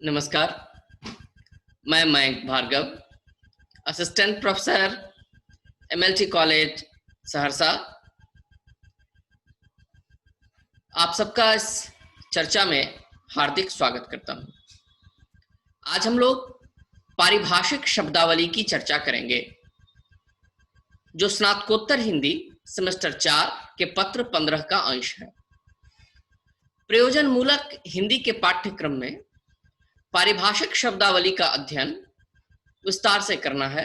नमस्कार, मैं Mayank Bhargav, assistant professor MLT college Saharsa. आप सबका इस चर्चा में हार्दिक स्वागत करता हूं। आज हम लोग पारिभाषिक शब्दावली की चर्चा करेंगे, जो स्नातकोत्तर हिंदी सेमेस्टर 4 के पत्र 15 का अंश है। प्रयोजन मूलक हिंदी के पाठ्यक्रम में पारिभाषिक शब्दावली का अध्ययन विस्तार से करना है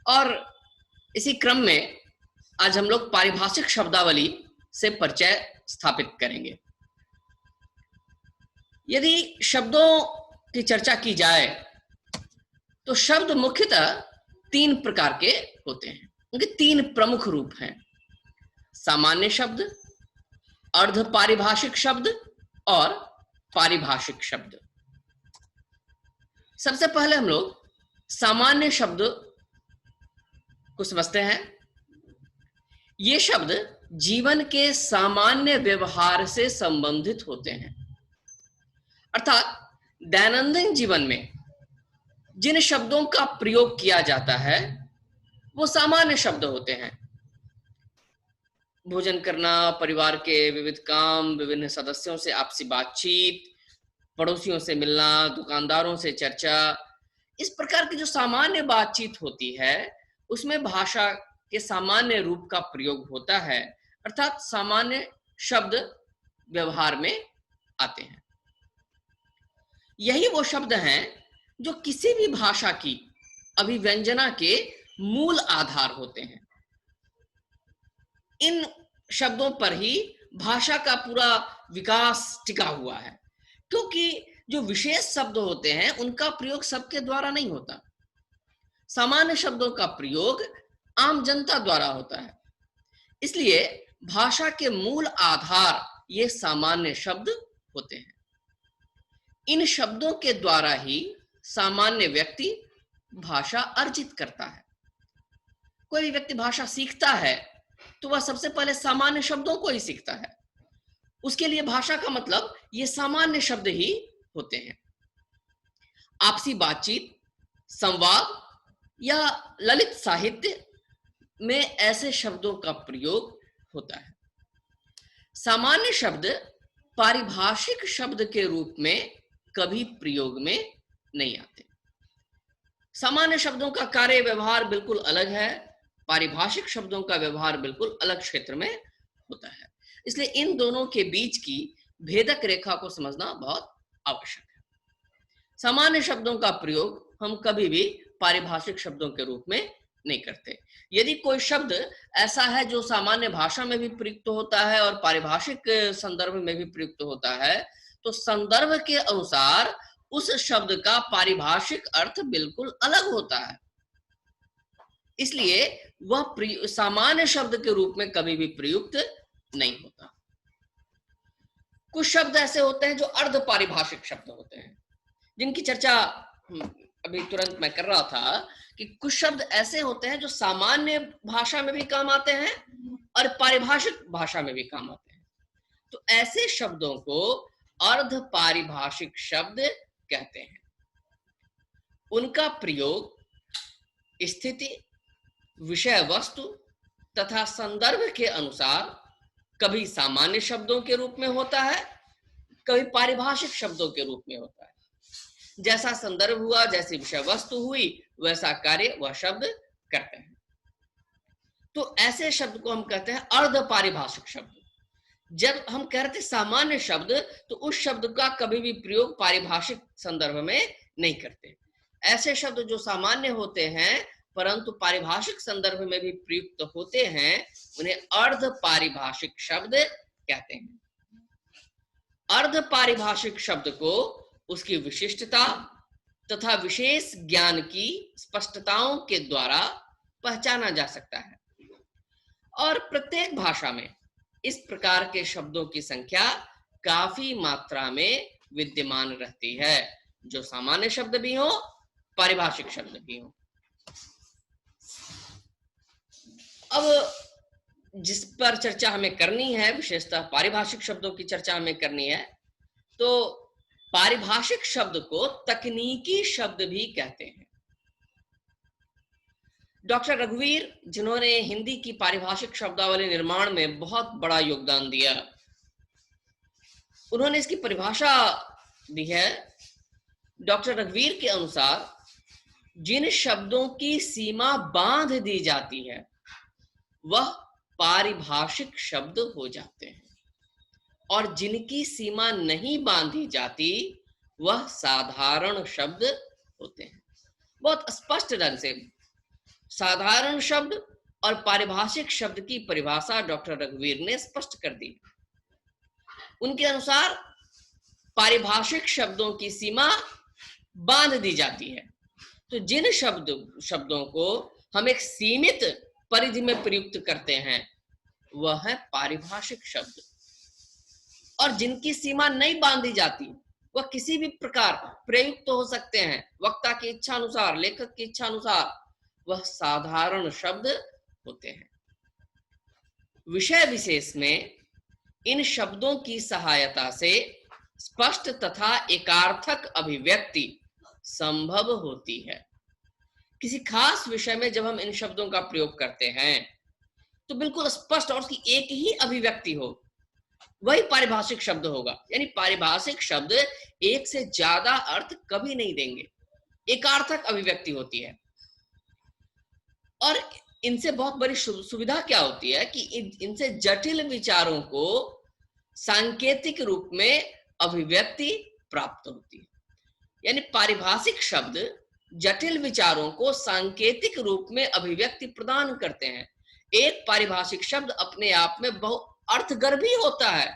और इसी क्रम में आज हम लोग पारिभाषिक शब्दावली से परिचय स्थापित करेंगे। यदि शब्दों की चर्चा की जाए तो शब्द मुख्यतः 3 प्रकार के होते हैं। उनके 3 प्रमुख रूप हैं: सामान्य शब्द, अर्ध पारिभाषिक शब्द और पारिभाषिक शब्द। सबसे पहले हम लोग सामान्य शब्द को समझते हैं। ये शब्द जीवन के सामान्य व्यवहार से संबंधित होते हैं, अर्थात दैनंदिन जीवन में जिन शब्दों का प्रयोग किया जाता है वो सामान्य शब्द होते हैं। भोजन करना, परिवार के विविध काम, विभिन्न सदस्यों से आपसी बातचीत, पड़ोसियों से मिलना, दुकानदारों से चर्चा, इस प्रकार की जो सामान्य बातचीत होती है उसमें भाषा के सामान्य रूप का प्रयोग होता है, अर्थात सामान्य शब्द व्यवहार में आते हैं। यही वो शब्द हैं जो किसी भी भाषा की अभिव्यंजना के मूल आधार होते हैं। इन शब्दों पर ही भाषा का पूरा विकास टिका हुआ है, क्योंकि जो विशेष शब्द होते हैं उनका प्रयोग सबके द्वारा नहीं होता। सामान्य शब्दों का प्रयोग आम जनता द्वारा होता है। इसलिए भाषा के मूल आधार ये सामान्य शब्द होते हैं। इन शब्दों के द्वारा ही सामान्य व्यक्ति भाषा अर्जित करता है। कोई भी व्यक्ति भाषा सीखता है तो वह सबसे पहले सामान्य शब्दों को ही सीखता है। उसके लिए भाषा का मतलब ये सामान्य शब्द ही होते हैं। आपसी बातचीत, संवाद या ललित साहित्य में ऐसे शब्दों का प्रयोग होता है। सामान्य शब्द पारिभाषिक शब्द के रूप में कभी प्रयोग में नहीं आते। सामान्य शब्दों का कार्य व्यवहार बिल्कुल अलग है, पारिभाषिक शब्दों का व्यवहार बिल्कुल अलग क्षेत्र में होता है। इसलिए इन दोनों के बीच की भेदक रेखा को समझना बहुत आवश्यक है। सामान्य शब्दों का प्रयोग हम कभी भी पारिभाषिक शब्दों के रूप में नहीं करते। यदि कोई शब्द ऐसा है जो सामान्य भाषा में भी प्रयुक्त होता है और पारिभाषिक संदर्भ में भी प्रयुक्त होता है, तो संदर्भ के अनुसार उस शब्द का पारिभाषिक अर्थ बिल्कुल अलग होता है। इसलिए वह सामान्य शब्द के रूप में कभी भी प्रयुक्त नहीं होता। कुछ शब्द ऐसे होते हैं जो अर्ध पारिभाषिक शब्द होते हैं, जिनकी चर्चा अभी तुरंत मैं कर रहा था कि कुछ शब्द ऐसे होते हैं जो सामान्य भाषा में भी काम आते हैं और पारिभाषिक भाषा में भी काम आते हैं। तो ऐसे शब्दों को अर्ध पारिभाषिक शब्द कहते हैं। उनका प्रयोग स्थिति, विषय वस्तु तथा संदर्भ के अनुसार कभी सामान्य शब्दों के रूप में होता है, कभी पारिभाषिक शब्दों के रूप में होता है। जैसा संदर्भ हुआ, जैसी विषय वस्तु हुई, वैसा कार्य वह शब्द करते हैं। तो ऐसे शब्द को हम कहते हैं अर्ध पारिभाषिक शब्द। जब हम कहते सामान्य शब्द तो उस शब्द का कभी भी प्रयोग पारिभाषिक संदर्भ में नहीं करते। ऐसे शब्द जो सामान्य होते हैं परंतु पारिभाषिक संदर्भ में भी प्रयुक्त होते हैं, उन्हें अर्ध पारिभाषिक शब्द कहते हैं। अर्ध पारिभाषिक शब्द को उसकी विशिष्टता तथा विशेष ज्ञान की स्पष्टताओं के द्वारा पहचाना जा सकता है और प्रत्येक भाषा में इस प्रकार के शब्दों की संख्या काफी मात्रा में विद्यमान रहती है, जो सामान्य शब्द भी हो, पारिभाषिक शब्द भी हो। अब जिस पर चर्चा हमें करनी है, विशेषतः पारिभाषिक शब्दों की चर्चा हमें करनी है, तो पारिभाषिक शब्द को तकनीकी शब्द भी कहते हैं। डॉक्टर रघुवीर, जिन्होंने हिंदी की पारिभाषिक शब्दावली निर्माण में बहुत बड़ा योगदान दिया, उन्होंने इसकी परिभाषा दी है। डॉक्टर रघुवीर के अनुसार जिन शब्दों की सीमा बांध दी जाती है वह पारिभाषिक शब्द हो जाते हैं, और जिनकी सीमा नहीं बांधी जाती वह साधारण शब्द होते हैं। बहुत स्पष्ट ढंग से साधारण शब्द और पारिभाषिक शब्द की परिभाषा डॉक्टर रघुवीर ने स्पष्ट कर दी। उनके अनुसार पारिभाषिक शब्दों की सीमा बांध दी जाती है, तो जिन शब्दों को हम एक सीमित परिधि में प्रयुक्त करते हैं वह है पारिभाषिक शब्द, और जिनकी सीमा नहीं बांधी जाती वह किसी भी प्रकार प्रयुक्त हो सकते हैं, वक्ता की इच्छा अनुसार, लेखक की इच्छा अनुसार, वह साधारण शब्द होते हैं। विषय विशेष में इन शब्दों की सहायता से स्पष्ट तथा एकार्थक अभिव्यक्ति संभव होती है। किसी खास विषय में जब हम इन शब्दों का प्रयोग करते हैं तो बिल्कुल स्पष्ट और उसकी एक ही अभिव्यक्ति हो, वही पारिभाषिक शब्द होगा। यानी पारिभाषिक शब्द एक से ज्यादा अर्थ कभी नहीं देंगे, एकार्थक अभिव्यक्ति होती है। और इनसे बहुत बड़ी सुविधा क्या होती है कि इनसे जटिल विचारों को सांकेतिक रूप में अभिव्यक्ति प्राप्त होती है। यानी पारिभाषिक शब्द जटिल विचारों को सांकेतिक रूप में अभिव्यक्ति प्रदान करते हैं। एक पारिभाषिक शब्द अपने आप में बहुत अर्थगर्भी होता है,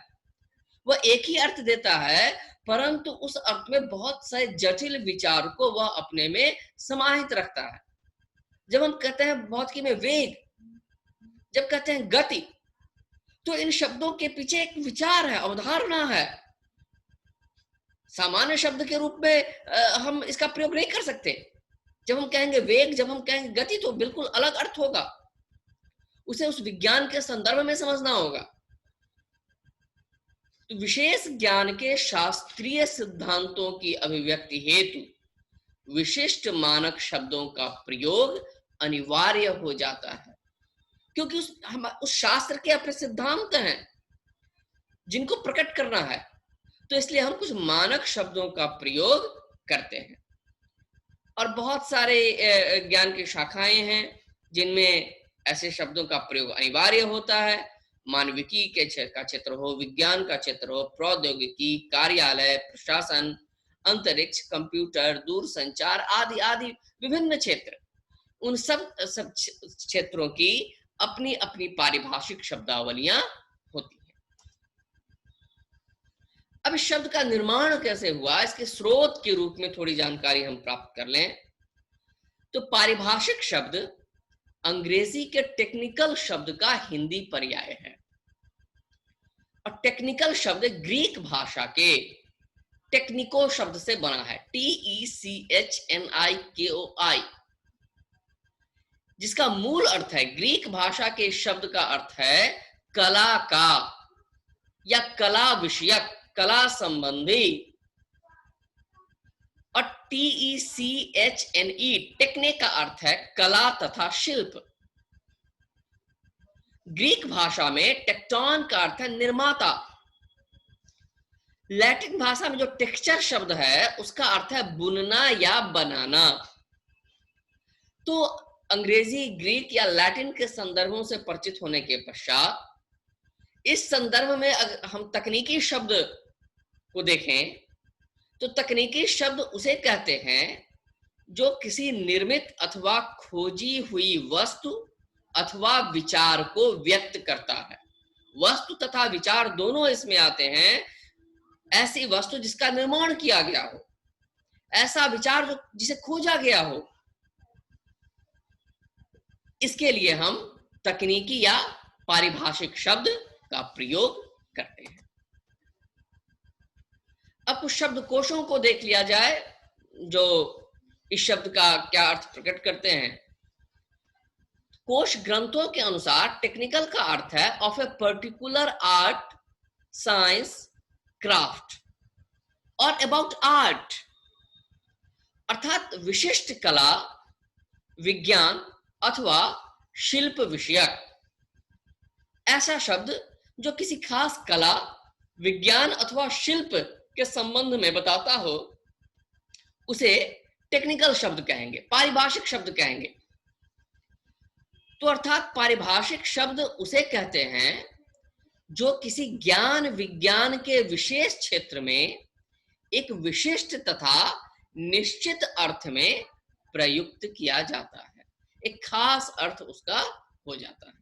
वह एक ही अर्थ देता है, परंतु उस अर्थ में बहुत सारे जटिल विचार को वह अपने में समाहित रखता है। जब हम कहते हैं भौतिकी में वेग, जब कहते हैं गति, तो इन शब्दों के पीछे एक विचार है, अवधारणा है। सामान्य शब्द के रूप में हम इसका प्रयोग नहीं कर सकते। जब हम कहेंगे वेग, जब हम कहेंगे गति, तो बिल्कुल अलग अर्थ होगा, उसे उस विज्ञान के संदर्भ में समझना होगा। तो विशेष ज्ञान के शास्त्रीय सिद्धांतों की अभिव्यक्ति हेतु विशिष्ट मानक शब्दों का प्रयोग अनिवार्य हो जाता है, क्योंकि उस शास्त्र के अपने सिद्धांत हैं जिनको प्रकट करना है, तो इसलिए हम कुछ मानक शब्दों का प्रयोग करते हैं। और बहुत सारे ज्ञान की शाखाएं हैं जिनमें ऐसे शब्दों का प्रयोग अनिवार्य होता है। मानविकी के का क्षेत्र हो, विज्ञान का क्षेत्र हो, प्रौद्योगिकी, कार्यालय, प्रशासन, अंतरिक्ष, कंप्यूटर, दूरसंचार आदि आदि विभिन्न क्षेत्र, उन सब क्षेत्रों की अपनी अपनी पारिभाषिक शब्दावलियां होती हैं। अब इस शब्द का निर्माण कैसे हुआ, इसके स्रोत के रूप में थोड़ी जानकारी हम प्राप्त कर लें। तो पारिभाषिक शब्द अंग्रेजी के टेक्निकल शब्द का हिंदी पर्याय है, और टेक्निकल शब्द ग्रीक भाषा के टेक्निको शब्द से बना है, TECHNIKOI, जिसका मूल अर्थ है, ग्रीक भाषा के शब्द का अर्थ है कला का या कला विषयक, कला संबंधी। और TECHNE, टेक्ने का अर्थ है कला तथा शिल्प। ग्रीक भाषा में टेक्टोन का अर्थ है निर्माता। लैटिन भाषा में जो टेक्सचर शब्द है उसका अर्थ है बुनना या बनाना। तो अंग्रेजी, ग्रीक या लैटिन के संदर्भों से परिचित होने के पश्चात इस संदर्भ में अगर हम तकनीकी शब्द को देखें तो तकनीकी शब्द उसे कहते हैं जो किसी निर्मित अथवा खोजी हुई वस्तु अथवा विचार को व्यक्त करता है। वस्तु तथा विचार दोनों इसमें आते हैं। ऐसी वस्तु जिसका निर्माण किया गया हो, ऐसा विचार जो जिसे खोजा गया हो, इसके लिए हम तकनीकी या पारिभाषिक शब्द का प्रयोग करते हैं। अब कुछ शब्द कोशों को देख लिया जाए जो इस शब्द का क्या अर्थ प्रकट करते हैं। कोश ग्रंथों के अनुसार टेक्निकल का अर्थ है of a particular art, science, craft. और अबाउट आर्ट, अर्थात विशिष्ट कला, विज्ञान अथवा शिल्प विषयक। ऐसा शब्द जो किसी खास कला, विज्ञान अथवा शिल्प के संबंध में बताता हो उसे टेक्निकल शब्द कहेंगे, पारिभाषिक शब्द कहेंगे। तो अर्थात पारिभाषिक शब्द उसे कहते हैं जो किसी ज्ञान विज्ञान के विशेष क्षेत्र में एक विशिष्ट तथा निश्चित अर्थ में प्रयुक्त किया जाता है, एक खास अर्थ उसका हो जाता है।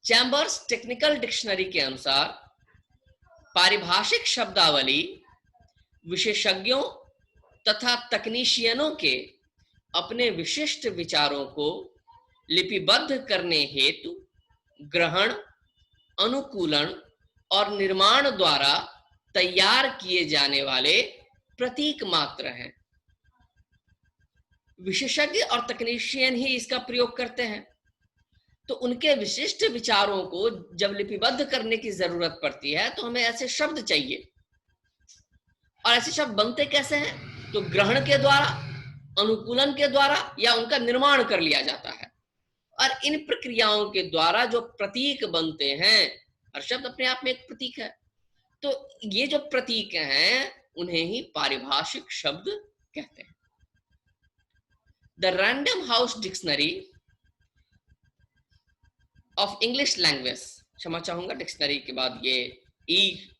चैम्बर्स टेक्निकल डिक्शनरी के अनुसार पारिभाषिक शब्दावली विशेषज्ञों तथा तकनीशियनों के अपने विशिष्ट विचारों को लिपिबद्ध करने हेतु ग्रहण, अनुकूलन और निर्माण द्वारा तैयार किए जाने वाले प्रतीक मात्र हैं। विशेषज्ञ और तकनीशियन ही इसका प्रयोग करते हैं, तो उनके विशिष्ट विचारों को जब लिपिबद्ध करने की जरूरत पड़ती है तो हमें ऐसे शब्द चाहिए। और ऐसे शब्द बनते कैसे हैं? तो ग्रहण के द्वारा, अनुकूलन के द्वारा या उनका निर्माण कर लिया जाता है। और इन प्रक्रियाओं के द्वारा जो प्रतीक बनते हैं, हर शब्द अपने आप में एक प्रतीक है, तो ये जो प्रतीक हैं उन्हें ही पारिभाषिक शब्द कहते हैं। The random house dictionary of English language, क्षमा चाहूंगा डिक्शनरी के बाद ये ई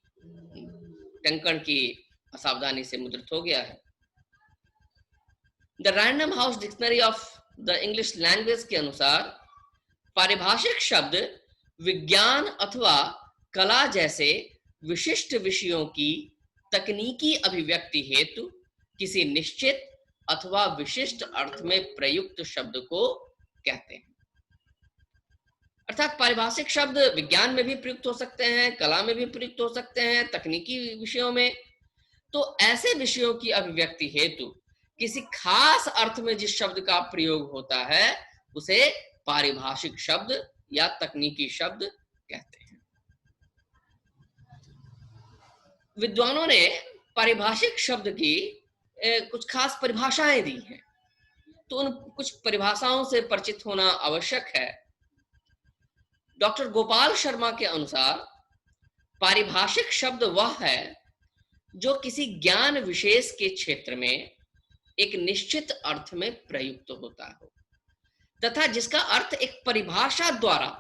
टंकण की असावधानी से मुद्रित हो गया है। The random house dictionary of the English language के अनुसार पारिभाषिक शब्द विज्ञान अथवा कला जैसे विशिष्ट विषयों की तकनीकी अभिव्यक्ति हेतु किसी निश्चित अथवा विशिष्ट अर्थ में प्रयुक्त शब्द को कहते हैं। अर्थात पारिभाषिक शब्द विज्ञान में भी प्रयुक्त हो सकते हैं, कला में भी प्रयुक्त हो सकते हैं, तकनीकी विषयों में। तो ऐसे विषयों की अभिव्यक्ति हेतु किसी खास अर्थ में जिस शब्द का प्रयोग होता है उसे पारिभाषिक शब्द या तकनीकी शब्द कहते हैं। विद्वानों ने पारिभाषिक शब्द की कुछ खास परिभाषाएं दी हैं, तो उन कुछ परिभाषाओं से परिचित होना आवश्यक है। डॉक्टर गोपाल शर्मा के अनुसार पारिभाषिक शब्द वह है जो किसी ज्ञान विशेष के क्षेत्र में एक निश्चित अर्थ में प्रयुक्त होता हो तथा जिसका अर्थ एक परिभाषा द्वारा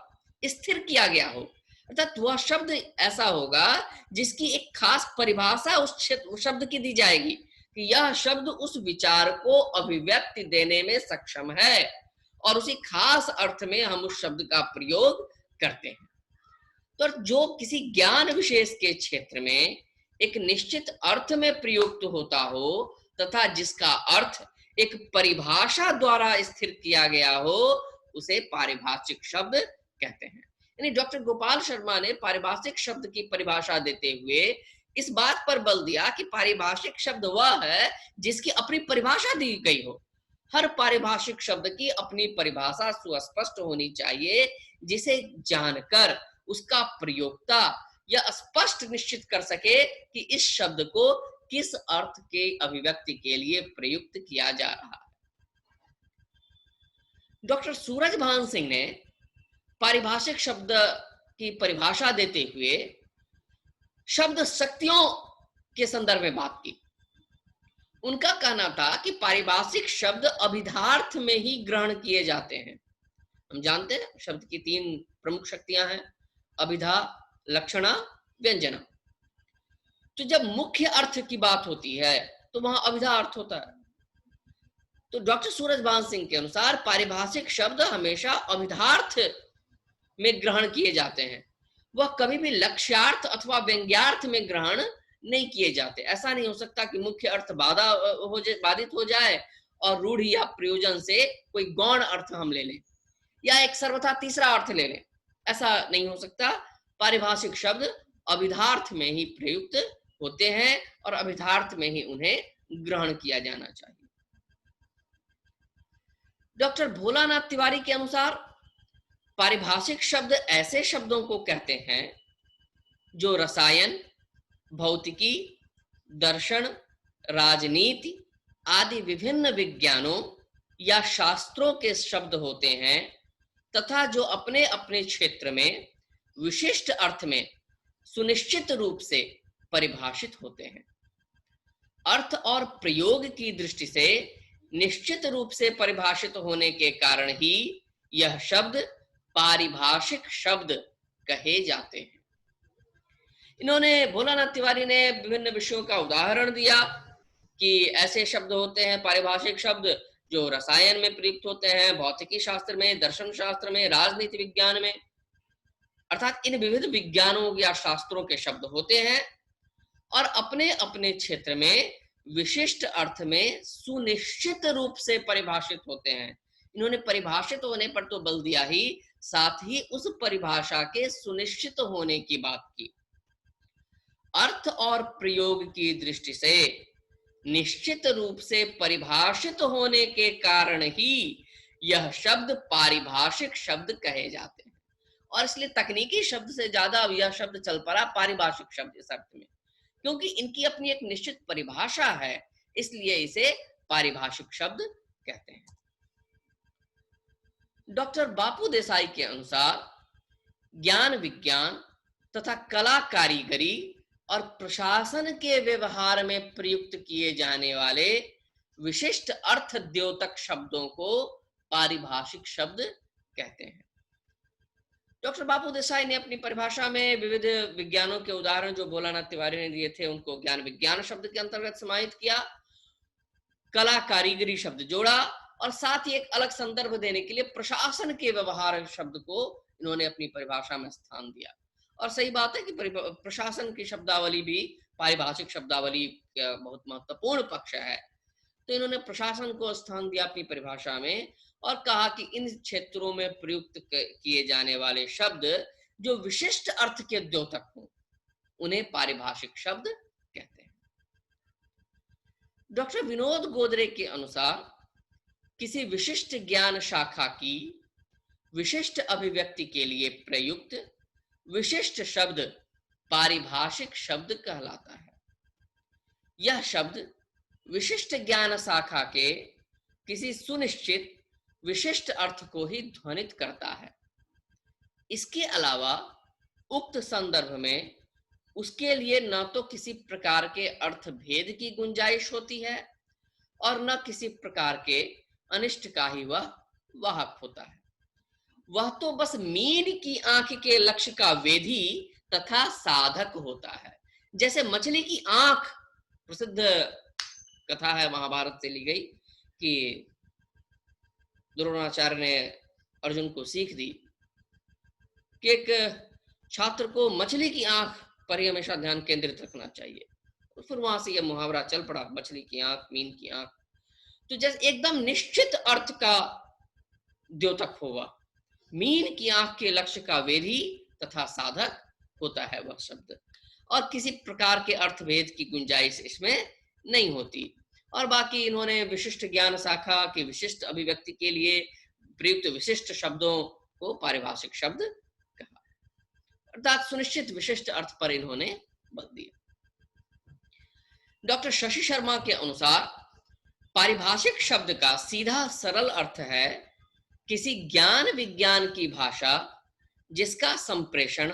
स्थिर किया गया हो। अर्थात वह शब्द ऐसा होगा जिसकी एक खास परिभाषा उस शब्द की दी जाएगी कि यह शब्द उस विचार को अभिव्यक्ति देने में सक्षम है और उसी खास अर्थ में हम उस शब्द का प्रयोग करते हैं। तो जो किसी ज्ञान विशेष के क्षेत्र में एक निश्चित अर्थ में प्रयुक्त होता हो तथा जिसका अर्थ एक परिभाषा द्वारा स्थिर किया गया हो उसे पारिभाषिक शब्द कहते हैं। यानी डॉक्टर गोपाल शर्मा ने पारिभाषिक शब्द की परिभाषा देते हुए इस बात पर बल दिया कि पारिभाषिक शब्द वह है जिसकी अपनी परिभाषा दी गई हो। हर पारिभाषिक शब्द की अपनी परिभाषा सुस्पष्ट होनी चाहिए जिसे जानकर उसका प्रयोक्ता यह स्पष्ट निश्चित कर सके कि इस शब्द को किस अर्थ के अभिव्यक्ति के लिए प्रयुक्त किया जा रहा है। डॉक्टर सूरजभान सिंह ने पारिभाषिक शब्द की परिभाषा देते हुए शब्द शक्तियों के संदर्भ में बात की। उनका कहना था कि पारिभाषिक शब्द अभिधार्थ में ही ग्रहण किए जाते हैं। हम जानते हैं शब्द की 3 प्रमुख शक्तियां हैं, अभिधा, लक्षणा, व्यंजना। तो जब मुख्य अर्थ की बात होती है तो वहां अभिधा अर्थ होता है। तो डॉक्टर सूरजभान सिंह के अनुसार पारिभाषिक शब्द हमेशा अभिधार्थ में ग्रहण किए जाते हैं, वह कभी भी लक्ष्यार्थ अथवा व्यंग्यार्थ में ग्रहण नहीं किए जाते। ऐसा नहीं हो सकता कि मुख्य अर्थ बाधित हो जाए और रूढ़ि या प्रयोजन से कोई गौण अर्थ हम ले लें या एक सर्वथा तीसरा अर्थ ले लें, ऐसा नहीं हो सकता। पारिभाषिक शब्द अभिधार्थ में ही प्रयुक्त होते हैं और अभिधार्थ में ही उन्हें ग्रहण किया जाना चाहिए। डॉक्टर भोलानाथ तिवारी के अनुसार पारिभाषिक शब्द ऐसे शब्दों को कहते हैं जो रसायन, भौतिकी, दर्शन, राजनीति आदि विभिन्न विज्ञानों या शास्त्रों के शब्द होते हैं तथा जो अपने अपने क्षेत्र में विशिष्ट अर्थ में सुनिश्चित रूप से परिभाषित होते हैं। अर्थ और प्रयोग की दृष्टि से निश्चित रूप से परिभाषित होने के कारण ही यह शब्द पारिभाषिक शब्द कहे जाते हैं। इन्होंने भोलानाथ तिवारी ने विभिन्न विषयों का उदाहरण दिया कि ऐसे शब्द होते हैं पारिभाषिक शब्द जो रसायन में प्रयुक्त होते हैं, भौतिकी शास्त्र में, दर्शन शास्त्र में, राजनीति विज्ञान में, अर्थात इन विविध विज्ञानों या शास्त्रों के शब्द होते हैं और अपने अपने क्षेत्र में विशिष्ट अर्थ में सुनिश्चित रूप से परिभाषित होते हैं। इन्होंने परिभाषित होने पर तो बल दिया ही, साथ ही उस परिभाषा के सुनिश्चित होने की बात की। अर्थ और प्रयोग की दृष्टि से निश्चित रूप से परिभाषित होने के कारण ही यह शब्द पारिभाषिक शब्द कहे जाते हैं। और इसलिए तकनीकी शब्द से ज्यादा यह शब्द चल पड़ा पारिभाषिक शब्द इस अर्थ में, क्योंकि इनकी अपनी एक निश्चित परिभाषा है, इसलिए इसे पारिभाषिक शब्द कहते हैं। डॉक्टर बापू देसाई के अनुसार ज्ञान विज्ञान तथा कला कारीगरी और प्रशासन के व्यवहार में प्रयुक्त किए जाने वाले विशिष्ट अर्थ द्योतक शब्दों को पारिभाषिक शब्द कहते हैं। डॉक्टर बापू देसाई ने अपनी परिभाषा में विविध विज्ञानों के उदाहरण जो भोलानाथ तिवारी ने दिए थे उनको ज्ञान विज्ञान शब्द के अंतर्गत समाहित किया, कला कारीगरी शब्द जोड़ा और साथ ही एक अलग संदर्भ देने के लिए प्रशासन के व्यवहार शब्द को इन्होंने अपनी परिभाषा में स्थान दिया। और सही बात है कि प्रशासन की शब्दावली भी पारिभाषिक शब्दावली का बहुत महत्वपूर्ण पक्ष है, तो इन्होंने प्रशासन को स्थान दिया अपनी परिभाषा में और कहा कि इन क्षेत्रों में प्रयुक्त किए जाने वाले शब्द जो विशिष्ट अर्थ के द्योतक हों उन्हें पारिभाषिक शब्द कहते हैं। डॉक्टर विनोद गोदरे के अनुसार किसी विशिष्ट ज्ञान शाखा की विशिष्ट अभिव्यक्ति के लिए प्रयुक्त विशिष्ट शब्द पारिभाषिक शब्द कहलाता है। यह शब्द विशिष्ट ज्ञान शाखा के किसी सुनिश्चित विशिष्ट अर्थ को ही ध्वनित करता है। इसके अलावा उक्त संदर्भ में उसके लिए न तो किसी प्रकार के अर्थ भेद की गुंजाइश होती है और न किसी प्रकार के अनिष्ट का ही वह वाहक होता है। वह तो बस मीन की आंख के लक्ष्य का वेधी तथा साधक होता है। जैसे मछली की आंख, प्रसिद्ध कथा है महाभारत से ली गई कि द्रोणाचार्य ने अर्जुन को सीख दी कि एक छात्र को मछली की आंख पर ही हमेशा ध्यान केंद्रित रखना चाहिए। और फिर वहां से यह मुहावरा चल पड़ा, मछली की आंख, मीन की आंख। तो जैसे एकदम निश्चित अर्थ का द्योतक होगा, मीन की आंख के लक्ष्य का वेधी तथा साधक होता है वह शब्द, और किसी प्रकार के अर्थभेद की गुंजाइश इसमें नहीं होती। और बाकी इन्होंने विशिष्ट ज्ञान शाखा की विशिष्ट अभिव्यक्ति के लिए प्रयुक्त विशिष्ट शब्दों को पारिभाषिक शब्द कहा, अर्थात सुनिश्चित विशिष्ट अर्थ पर इन्होंने बल दिया। डॉक्टर शशि शर्मा के अनुसार पारिभाषिक शब्द का सीधा सरल अर्थ है किसी ज्ञान विज्ञान की भाषा जिसका संप्रेषण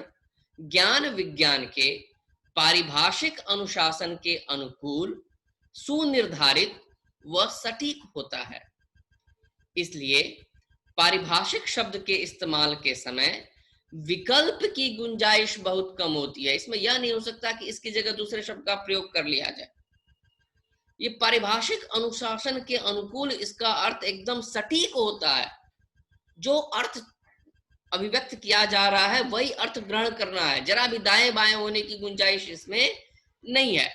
ज्ञान विज्ञान के पारिभाषिक अनुशासन के अनुकूल, सुनिर्धारित व सटीक होता है। इसलिए पारिभाषिक शब्द के इस्तेमाल के समय विकल्प की गुंजाइश बहुत कम होती है। इसमें यह नहीं हो सकता कि इसकी जगह दूसरे शब्द का प्रयोग कर लिया जाए। ये पारिभाषिक अनुशासन के अनुकूल इसका अर्थ एकदम सटीक होता है। जो अर्थ अभिव्यक्त किया जा रहा है वही अर्थ ग्रहण करना है, जरा भी दाएं बाएं होने की गुंजाइश इसमें नहीं है।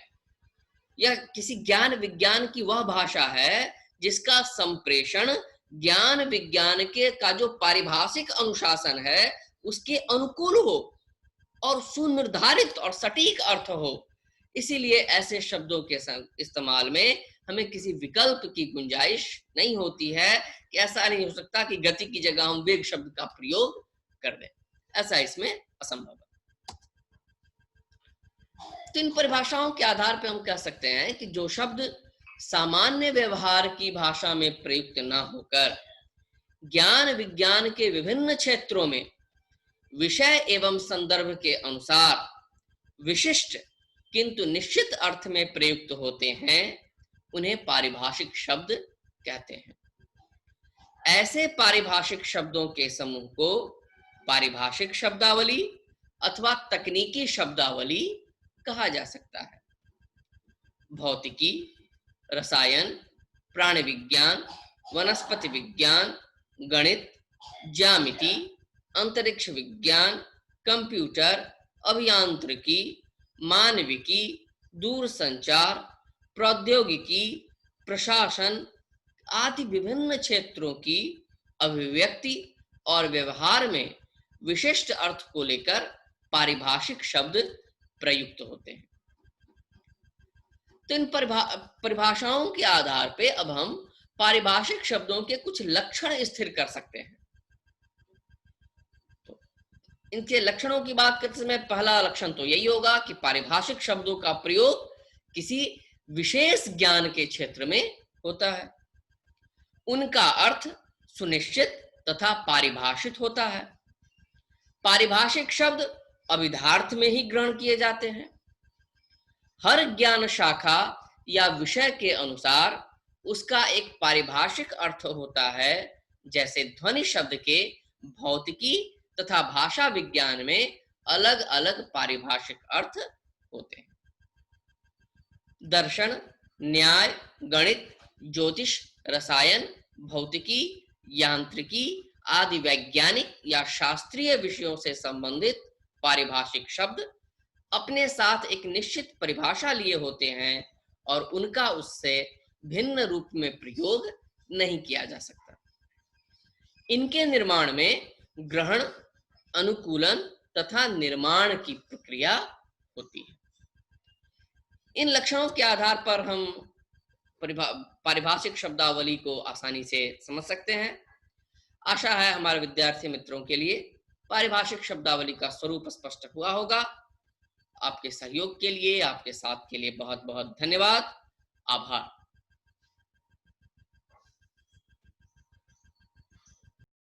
यह किसी ज्ञान विज्ञान की वह भाषा है जिसका संप्रेषण ज्ञान विज्ञान के का जो पारिभाषिक अनुशासन है उसके अनुकूल हो और सुनिर्धारित और सटीक अर्थ हो। इसीलिए ऐसे शब्दों के इस्तेमाल में हमें किसी विकल्प की गुंजाइश नहीं होती है कि ऐसा नहीं हो सकता कि गति की जगह हम वेग शब्द का प्रयोग कर दें, ऐसा इसमें असंभव है। तो इन परिभाषाओं के आधार पर हम कह सकते हैं कि जो शब्द सामान्य व्यवहार की भाषा में प्रयुक्त न होकर ज्ञान विज्ञान के विभिन्न क्षेत्रों में विषय एवं संदर्भ के अनुसार विशिष्ट किंतु निश्चित अर्थ में प्रयुक्त होते हैं, उन्हें पारिभाषिक शब्द कहते हैं। ऐसे पारिभाषिक शब्दों के समूह को पारिभाषिक शब्दावली अथवा तकनीकी शब्दावली कहा जा सकता है। भौतिकी, रसायन, प्राणी विज्ञान, वनस्पति विज्ञान, गणित, ज्यामिति, अंतरिक्ष विज्ञान, कंप्यूटर, अभियांत्रिकी, मानविकी, दूरसंचार, प्रौद्योगिकी, प्रशासन आदि विभिन्न क्षेत्रों की अभिव्यक्ति और व्यवहार में विशिष्ट अर्थ को लेकर पारिभाषिक शब्द प्रयुक्त होते हैं। तो इन परिभाषाओं के आधार पे अब हम पारिभाषिक शब्दों के कुछ लक्षण स्थिर कर सकते हैं। तो इनके लक्षणों की बात करते समय पहला लक्षण तो यही होगा कि पारिभाषिक शब्दों का प्रयोग किसी विशेष ज्ञान के क्षेत्र में होता है। उनका अर्थ सुनिश्चित तथा पारिभाषित होता है। पारिभाषिक शब्द अभिधार्थ में ही ग्रहण किए जाते हैं। हर ज्ञान शाखा या विषय के अनुसार उसका एक पारिभाषिक अर्थ होता है, जैसे ध्वनि शब्द के भौतिकी तथा भाषा विज्ञान में अलग अलग पारिभाषिक अर्थ होते हैं। दर्शन, न्याय, गणित, ज्योतिष, रसायन, भौतिकी, यांत्रिकी आदि वैज्ञानिक या शास्त्रीय विषयों से संबंधित पारिभाषिक शब्द अपने साथ एक निश्चित परिभाषा लिए होते हैं और उनका उससे भिन्न रूप में प्रयोग नहीं किया जा सकता। इनके निर्माण में ग्रहण, अनुकूलन तथा निर्माण की प्रक्रिया होती है। इन लक्षणों के आधार पर हम पारिभाषिक शब्दावली को आसानी से समझ सकते हैं। आशा है हमारे विद्यार्थी मित्रों के लिए पारिभाषिक शब्दावली का स्वरूप स्पष्ट हुआ होगा। आपके सहयोग के लिए, आपके साथ के लिए बहुत बहुत धन्यवाद। आभार।